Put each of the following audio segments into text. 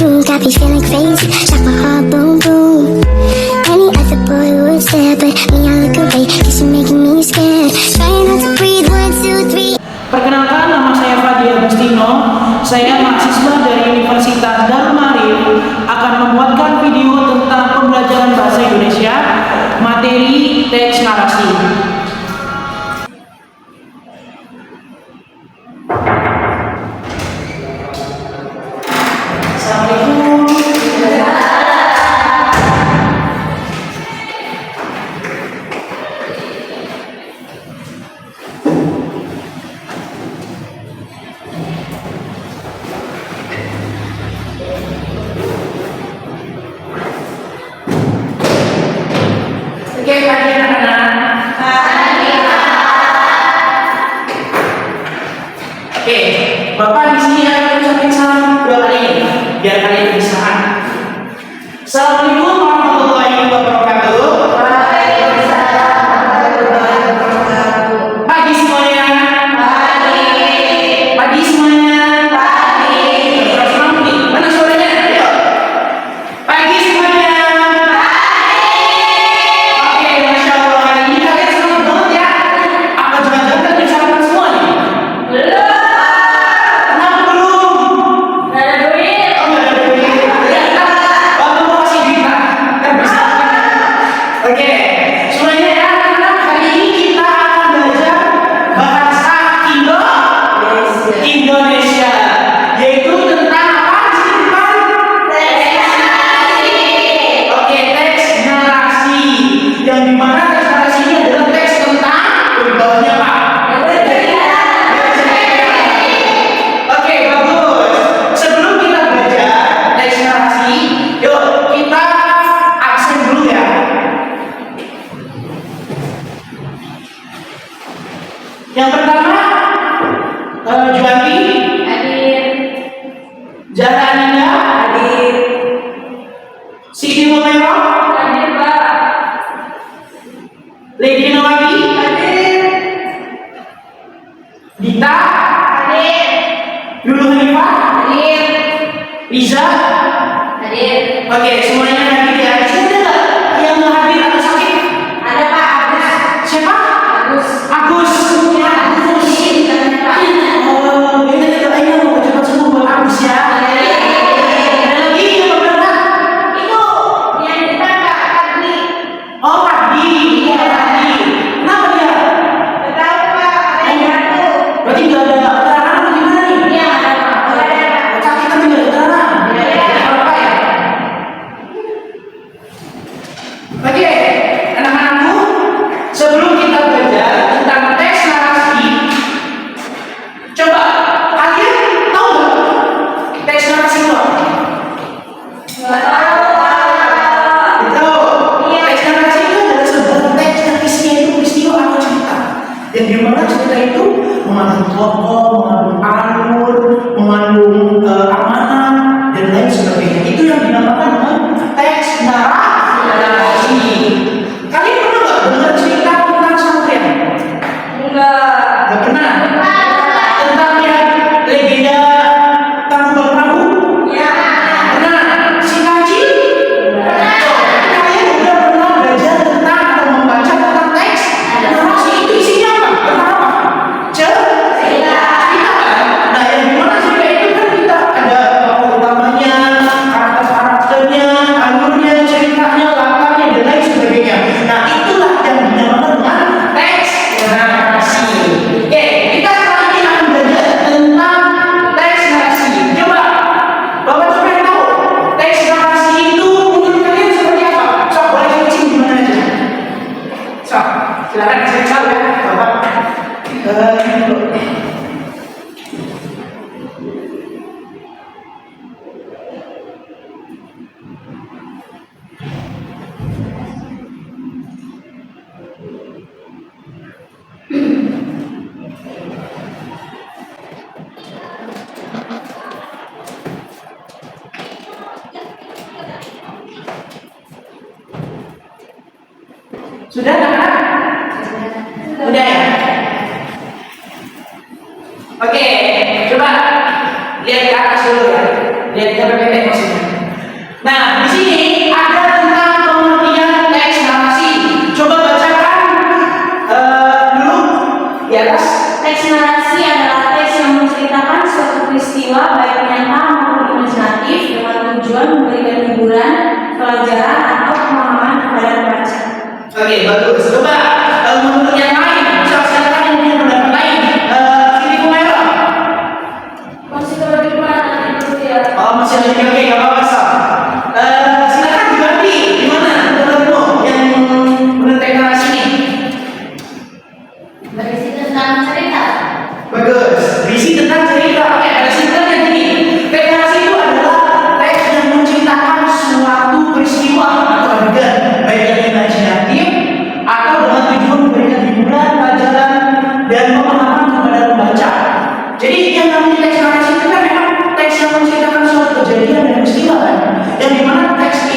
me, got me feeling crazy. Shot my heart, boom, boom. Any other boy would stare, but me, I look away, cause you're making me scared. Trying not to breathe, 1, 2, 3. Perkenalkan, nama saya Fadi Agustino. Saya mahasiswa dari Universitas Darul Maarif akan membuatkan video tentang pembelajaran bahasa Indonesia, materi teks narasi. Assalamualaikum. Oke, pagi anak-anak. Oke, Bapak di sini akan ucapin salam 2 kali biar kalian bisa. Assalamualaikum warahmatullahi wabarakatuh. Pagi semuanya. Pagi semuanya. Mana suaranya? Ayo. Pagi semuanya. Oke, Masya Allah, hari ini kalian semangat banget ya. Apa jangan-jangan kalian bisa sarapan semua nih? Kenapa belum? Nggak ada duit. Oh, nggak ada duit. Ya, Bapak mau kasih duit kan bisa. Oke, semuanya ya, anak-anak, hari ini kita akan belajar bahasa Indonesia, yaitu tentang apa di sini, Pak? Oke, teks narasi. Yang dimana teks narasi ini adalah teks tentang di bawahnya Pak. Oke, bagus. Sebelum kita belajar teks narasi, yuk kita absen dulu ya. Yang pertama, Juwanti, Zahra Ananda, Siti Muhammad, Lady Nawati, Dita, Lulu Hanifah, Liza. Oke, semuanya hadir ya. Di sini ada nggak yang nggak hadir atau sakit? Siapa? Agus. Oh, ini kita ayo mau cepat sembuh buat Agus ya. Ada lagi yang berangkat? Oh, Padi. Iya, Padi. Kenapa dia? Berarti nggak ada keterangan atau gimana nih? Sakit tapi nggak ada keterangan. Apa ya? Oke, anak-anakku, sebelum kita belajar tentang teks narasi, coba kalian tahu nggak teks narasi itu apa? Tahu? Teks narasi itu adalah sebuah teks yang isinya itu peristiwa atau cerita, yang dimana cerita itu mengandung tokoh, mengandung alur, mengandung amanat dan lain sebagainya. Itu yang dinamakan dengan teks narasi. Kalian pernah nggak dengar cerita tentang Samurian? Nggak pernah. Tentang yang legenda Tangkuban Perahu? Pernah. Si Kaji? Kalian udah pernah belajar tentang atau membaca tentang teks narasi itu isinya apa? Tentang apa? Cerita kan? Nah, yang dimana cerita itu kan kita ada tokoh utamanya, karakter-karakternya, alurnya, ceritanya, latarnya, dan lain sebagainya. Nah, itulah yang dinamakan dengan teks narasi. Oke, kita sekarang ini akan belajar tentang teks narasi. Coba, Bapak coba yang tahu teks narasi itu menurut kalian seperti apa? Sok, boleh kucing di mana aja? Sok, silakan saya tahu ya, Bapak. Ini dulu. Sudah anak-anak? Udah ya? Oke, coba lihat ke atas dulu ya. Lihat KPPT maksudnya. Nah, di sini ada tentang pengertian teks narasi. Coba bacakan dulu di atas. Teks narasi adalah teks yang menceritakan suatu peristiwa baik nyata maupun imajinatif dengan tujuan memberikan hiburan, pelajaran atau pemahaman kepada pembaca. Oke, bagus. Coba menurut yang lain, silakan yang punya pendapat lain. Sini Kumaira. Masih terlalu gimana itu ya? Oh, masih ada juga, oke, nggak apa-apa, Sal. Silakan diganti. Gimana menurutmu yang menurut teks narasi ini? Berisi tentang cerita. Bagus. Berisi tentang cerita. Oke, ada simpelnya gini. Teks narasi itu adalah teks yang menceritakan suatu peristiwa atau adegan, baik yang imajinatif atau dengan tujuan memberikan hiburan, pelajaran, dan pemahaman kepada pembaca. Jadi yang namanya teks narasi itu kan memang teks yang menceritakan suatu kejadian dan peristiwa kan, yang dimana teks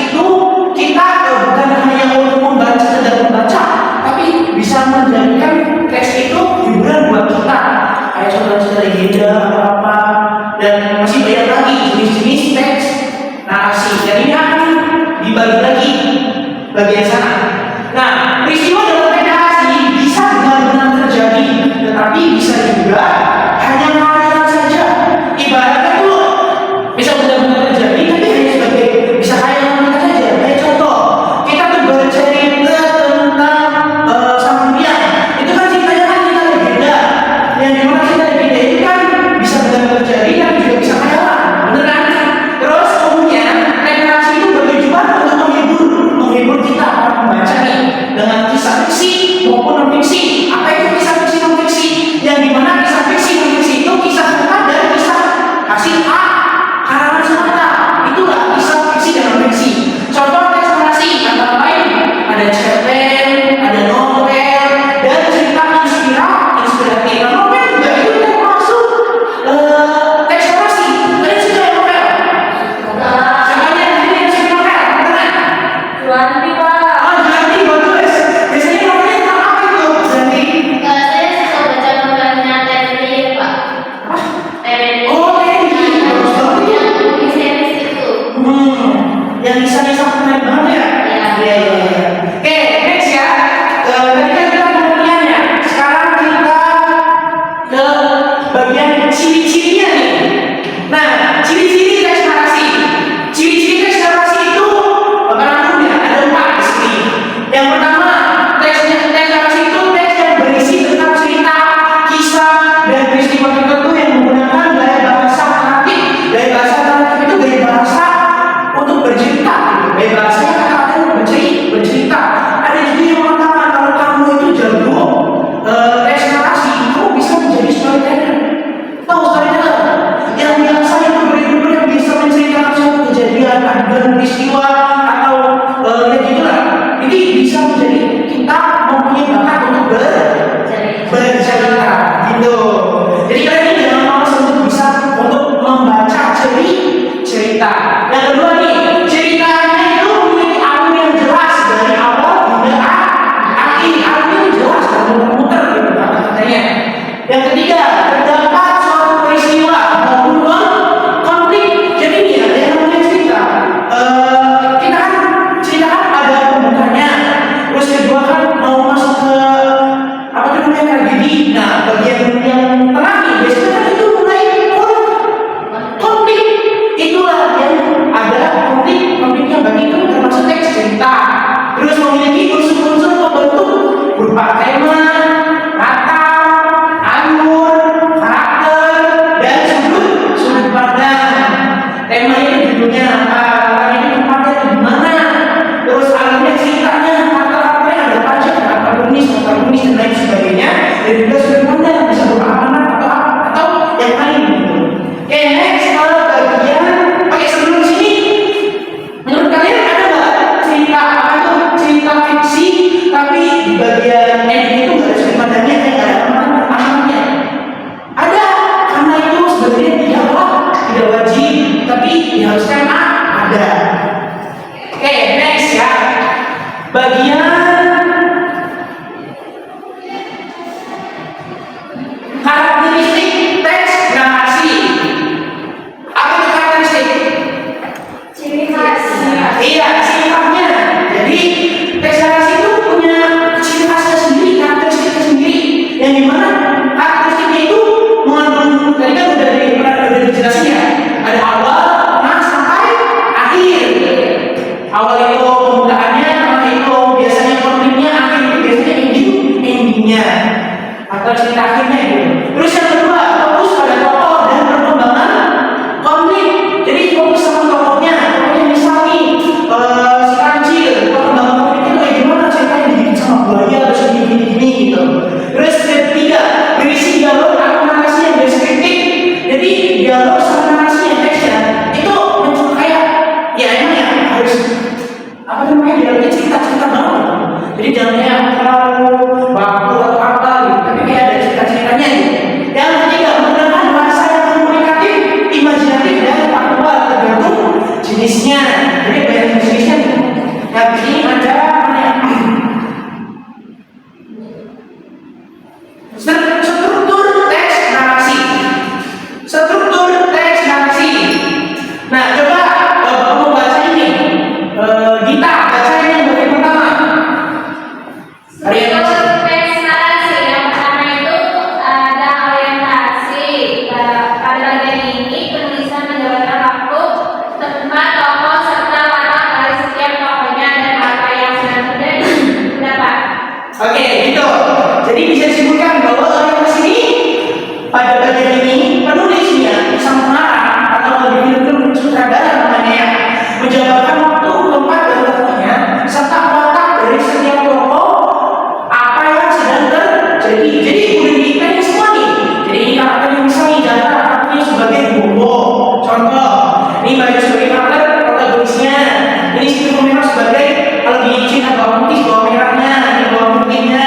kita bawang putih, bawang merahnya, ini bawang putihnya,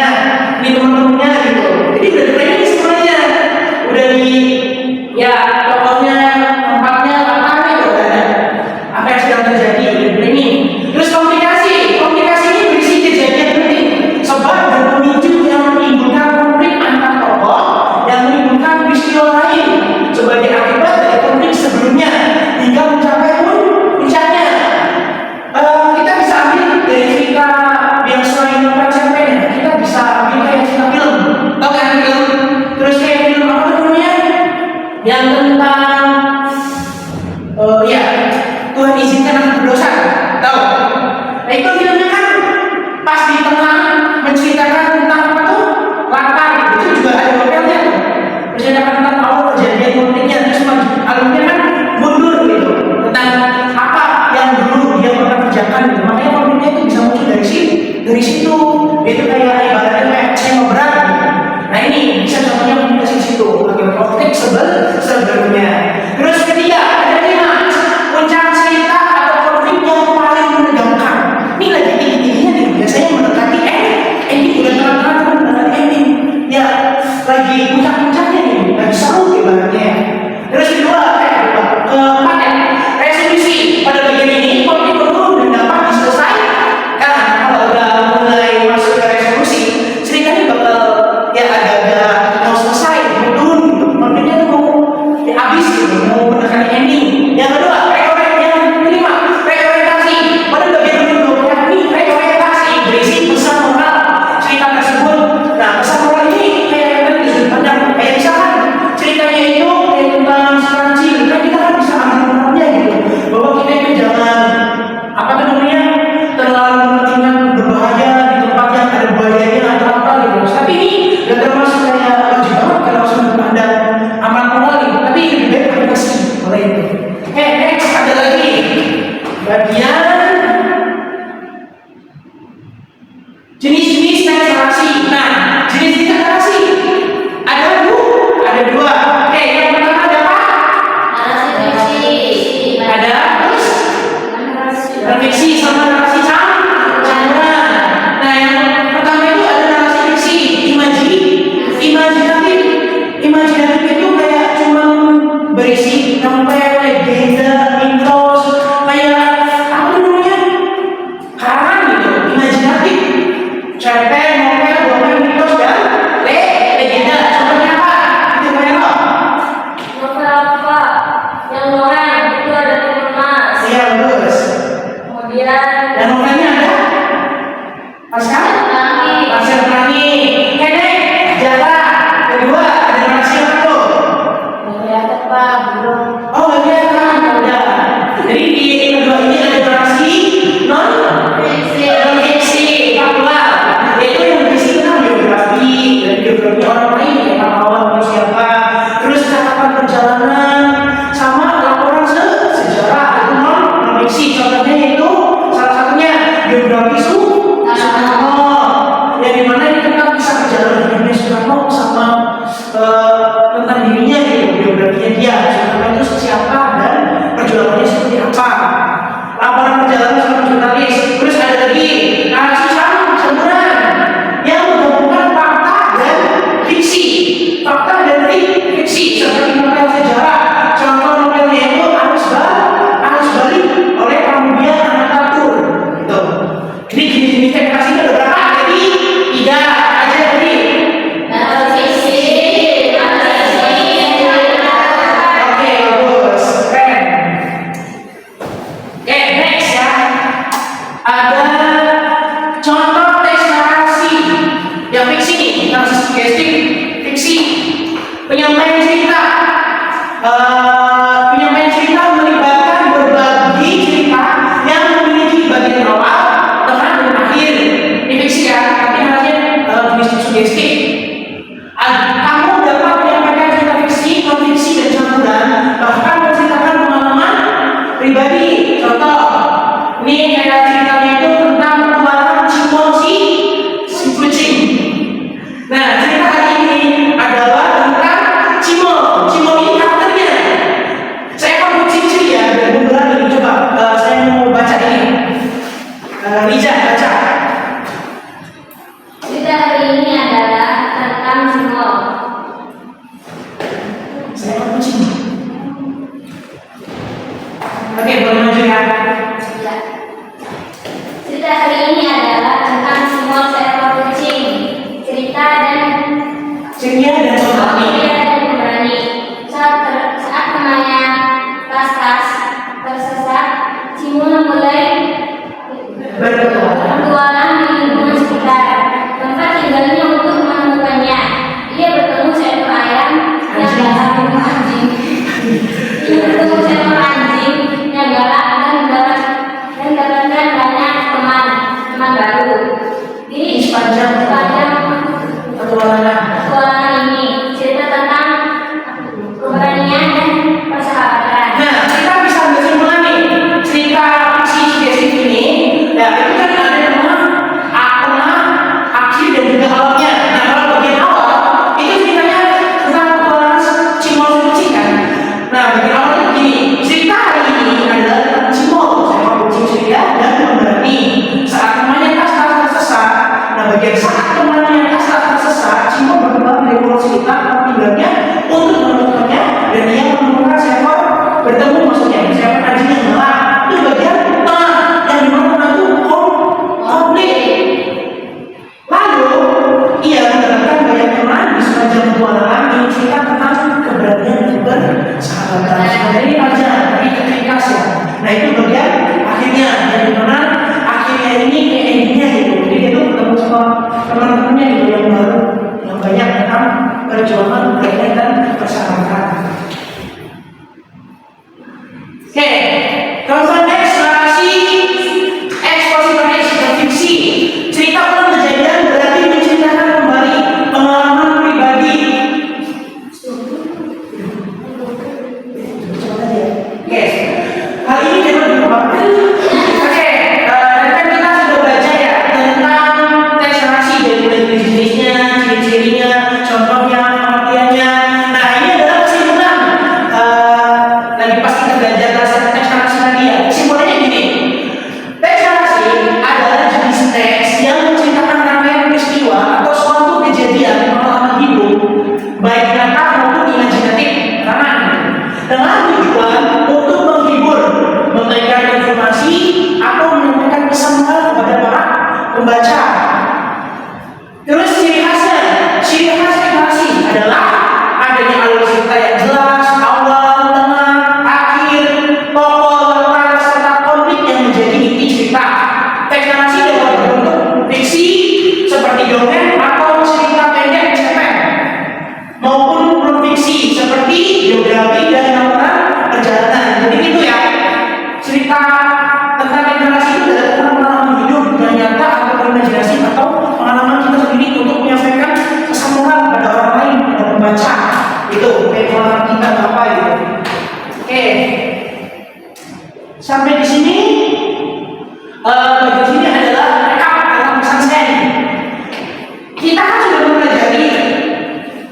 ini teman-temannya gitu. Jadi udah di semuanya, udah di ya tokonya, tempatnya, latarnya udah ada. Apa yang sedang terjadi udah di. Terus komunikasi ini berisi kejadian penting, sebab dan pemicu yang menimbulkan konflik antar tokoh yang menimbulkan peristiwa lain sebagai akibat dari konflik sebelumnya hingga mencapai puncaknya. Kita bisa ambil dari cerita yang selain cerpen, kita bisa ambil kayak cerita film, tau kan film? Terus kayak film apa namanya? Yang tentang ya Tuhan izinkan aku berdosa, tahu? Nah itu filmnya kan pas di tengah menceritakan tentang apa tuh latar, itu juga ada novelnya tuh, menceritakan tentang awal kejadian konfliknya, terus alurnya kan mundur gitu tentang apa yang dulu dia pernah kerjakan gitu. Makanya konfliknya itu bisa muncul dari situ. Itu kayak ibaratnya kayak tema berat gitu. Nah ini bisa contohnya komunikasi situ agar konflik sebelumnya. Terus ketiga ada 5 puncak cerita atau konflik yang paling menegangkan. Ini lagi tinggi-tingginya nih, biasanya mendekati ending udah terang-terang kan mendekati ending. Ya lagi puncak-puncaknya nih, lagi seru ibaratnya. Terus keempat resolusi pada bagian ini konflik belum dan dapat diselesaikan. Kalau udah mulai masuk ke resolusi, ceritanya bakal ya agak-agak mau selesai, belum gitu. Konfliknya tuh mau ya habis gitu, mau mendekati ending. Yang kedua, reorientasi. Pada bagian kedua ini reorientasi berisi pesan moral cerita tersebut. Nah, pesan moral ini kayak tadi disebut pandang, kayak misalkan ceritanya itu kayak tentang si kancil, kan kita kan bisa ambil moralnya gitu, bahwa kita itu jangan apa tuh namanya terlalu mementingkan berbahaya di tempat yang ada bahayanya atau apa gitu. Tapi ini gak termasuk kayak wajib banget kalau harus memandang amat moral gitu. Tapi lebih baik kita kasih oleh itu. Next ada lagi bagian jenis-jenis teks narasi. Nah, jenis-jenis teks narasi ada dua. Oke, yang pertama ada apa? Narasi fiksi. Ada terus fiksi sama narasi campuran. Nah, yang pertama itu ada narasi fiksi, imajinatif. Imajinatif itu kayak cuma berisi sampai legenda, mitos, kayak apa namanya? Karan gitu, imajinatif. Cerpen, novel, dongeng, mitos dan legenda. Contohnya apa? Itu kayak apa? Novel apa? Yang dongeng itu ada Timun Mas. Iya, bagus. Kemudian Dan novelnya ada? Pascal? Pascal Pelangi. Nenek, Jara. Kedua, ada narasi apa tuh? kelihatan Pak, belum. Oh, iya kan, udah. Jadi di kedua ini ada narasi non fiksi, faktual. Yaitu yang berisi tentang biografi dan biografi orang lain, ya pahlawan atau siapa. Terus catatan perjalanan sama laporan sejarah itu non fiksi. Contohnya itu salah satunya biografi Soekarno, yang dimana ini tentang kisah perjalanan hidupnya Soekarno sama Oke, boleh maju ya. Ya. Cerita hari ini adalah tentang Simon seekor kucing. Cerita dan Ceria dan pemberani. Saat temannya Tas tersesat, Simon mulai berpetualang di lingkungan sekitar tempat tinggalnya untuk menemukannya. Ia bertemu seekor ayam yang galak yang galak dan mendapatkan banyak teman baru. Di sepanjang petualangan ini cerita tentang keberanian dan persahabatan. Nah, kita bisa bersimpulan nih, cerita si Desif ini, ya itu kan ada nama, tengah, akhir dan juga awalnya. Nah, kalau bagian awal itu ceritanya tentang petualangan Cimol kucing kan. Nah, bagian awalnya begini, cerita hari ini adalah tentang Cimol, seekor kucing ceria dan pemberani. Saat temannya Tas tersesat, nah bagian saat temannya Tas tersesat, Cimol berkembang dari pulau cerita tempat tinggalnya untuk menemukannya dan dia menemukan seekor bertemu maksudnya seekor anjing yang galak. Itu bagian tengah yang dimana tengah itu konflik. Lalu ia mendapatkan banyak teman di sepanjang petualangan yang cerita tentang keberanian dan persahabatan. Sebenarnya ini aja tapi ringkas ya. Nah itu bagian akhirnya yang dimana akhirnya ini kayak endingnya gitu. Jadi dia tuh ketemu sama teman-temannya gitu yang baru yang banyak tentang perjuangan keberanian dan persahabatan. Oke, kalau next narasi eksposisi dan fiksi. Cerita ulang kejadian berarti menceritakan kembali pengalaman pribadi. Oke, hal ini dapat dilupakan. Oke, dan kan kita sudah baca ya tentang teks narasi dari mulai jenis-jenisnya, ciri-cirinya, contohnya, pengertiannya. Nah ini adalah kesimpulan. Lagi pas kita belajar teks narasi tadi ya, kesimpulannya gini. Teks narasi adalah jenis teks yang menceritakan rangkaian peristiwa atau suatu kejadian pengalaman hidup, baik nyata maupun imajinatif, dengan tujuan untuk menghibur, memberikan informasi atau menyampaikan pesan moral kepada para pembaca. Terus ciri khas narasi adalah adanya alur cerita yang jelas, awal, tengah, akhir, tokoh, latar, serta konflik yang menjadi inti cerita. Teks narasi dapat berbentuk fiksi seperti dongeng atau cerita pendek cerpen, maupun non-fiksi seperti biografi dan laporan perjalanan. Jadi itu ya, cerita tentang teks narasi itu adalah tentang pengalaman hidup yang nyata atau imajinasi atau pengalaman kita sendiri untuk menyampaikan pesan moral kepada orang lain, kepada pembaca. Itu pengalaman kita apa gitu. Oke, sampai di sini. Bagian sini adalah rekap atau pesan saya. Kita kan sudah mempelajari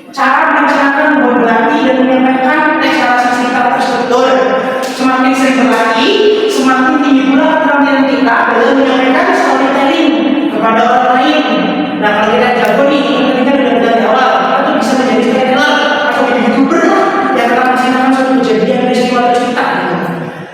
cara merencanakan, berlatih dan menyampaikan teks narasi cerita terstruktur. Semakin sering berlatih, semakin tinggi pula keterampilan kita dalam menyampaikan storytelling kepada orang lain. Nah kalau kita jago nih, kita udah bilang di awal, kita tuh bisa menjadi storyteller atau menjadi youtuber lah yang akan menceritakan suatu kejadian, peristiwa atau cerita gitu.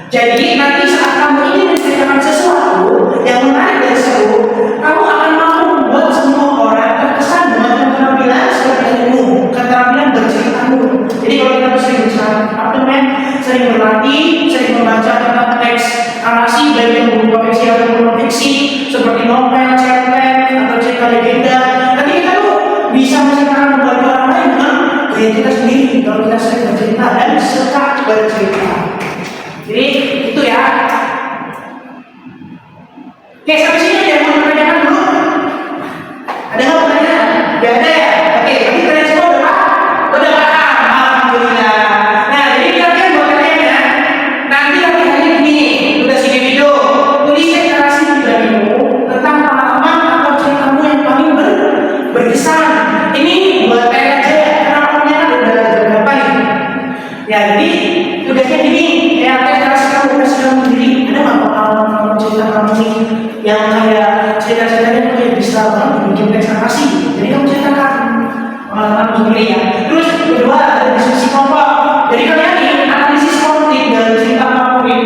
Jadi nanti saat kamu ingin menceritakan sesuatu yang menarik dan seru, kamu akan mampu membuat semua orang terkesan dengan keterampilan storytellingmu, keterampilan berceritamu. Jadi kalau kita tuh sering apartemen, sering berlatih, sering membaca tentang teks narasi baik yang berupa fiksi atau non-fiksi seperti novel, cerpen atau cerita legenda. Nanti kita tuh bisa menceritakan kepada orang lain dengan gaya kita sendiri kalau kita sering bercerita dan suka bercerita. Jadi itu ya. Oke, sampai sini ada yang mau ditanyakan dulu? Ada nggak pertanyaan? Gak ada ya? Oke, berarti kalian semua udah paham. Alhamdulillah. Nah, jadi kalian buat kalian ya. Nanti latihannya gini, udah sini video. Tulis narasi pribadimu tentang pengalaman atau ceritamu yang paling berkesan. Ini buat kalian aja ya, karena orangnya kan udah berapa nih? Ya, jadi tugasnya gini. Ya, teks narasi kamu sudah sendiri. Ada nggak pengalaman cerita kamu nih yang kayak cerita-ceritanya tuh kayak bisa banget bikin teks narasi? Jadi kamu ceritakan pengalaman sendiri ya. Terus kedua ada diskusi kelompok. Jadi kalian nih analisis konflik dan cerita favorit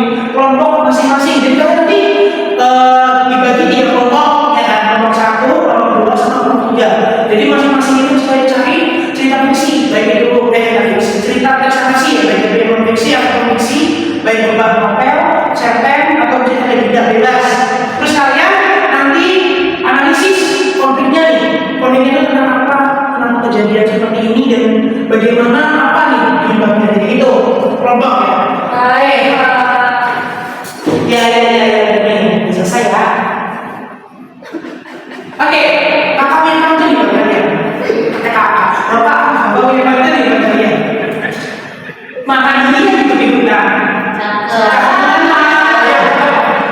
baik berupa novel, cerpen, atau cerita yang tidak bebas. Terus kalian nanti analisis konfliknya nih, konfliknya itu tentang apa, tentang kejadian seperti ini dan bagaimana apa nih penyebabnya. Jadi itu kelompok ya. Baik, Ya, ini selesai ya. Oke, kakak punya pantun nih buat kalian. Kakak, bapak punya pantun nih buat kalian. Makan durian di tepi hutan.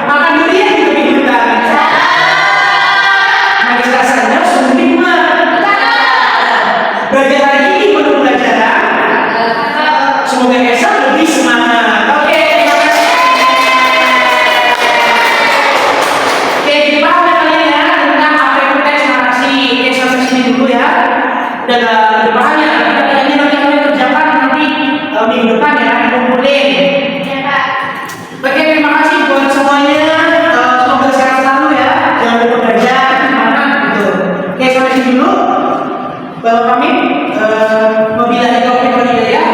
Makan durian di tepi hutan. Manis rasanya sungguh nikmat. Belajar hari ini penuh pelajaran. Semoga esok lebih semangat. Oke, terima kasih. Oke, jadi paham ya kalian ya tentang apa itu teks narasi. Oke, sampai sini dulu ya. Dan depannya ini nanti kalian kerjakan nanti minggu depan ya, kumpulin. Oke, terima kasih buat semuanya. Semoga sehat selalu ya. Jangan lupa belajar, semangat gitu. Oke, sampai sini dulu. Bapak kami, wabillahi taufiq wal hidayah.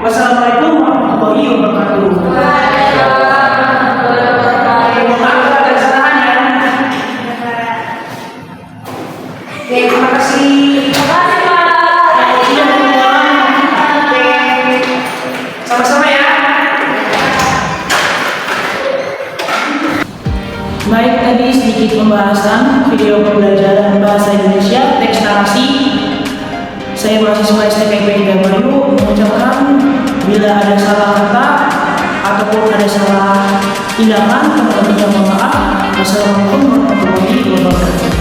Wassalamualaikum warahmatullahi wabarakatuh. Mohon maaf kalau ada kesalahan ya. Oke, terima kasih. Sama-sama ya. Baik, tadi sedikit pembahasan video pembelajaran bahasa Indonesia teks narasi. Saya mahasiswa STKP Baru mengucapkan bila ada salah kata ataupun ada salah tindakan, mohon maaf. Wassalamualaikum warahmatullahi wabarakatuh.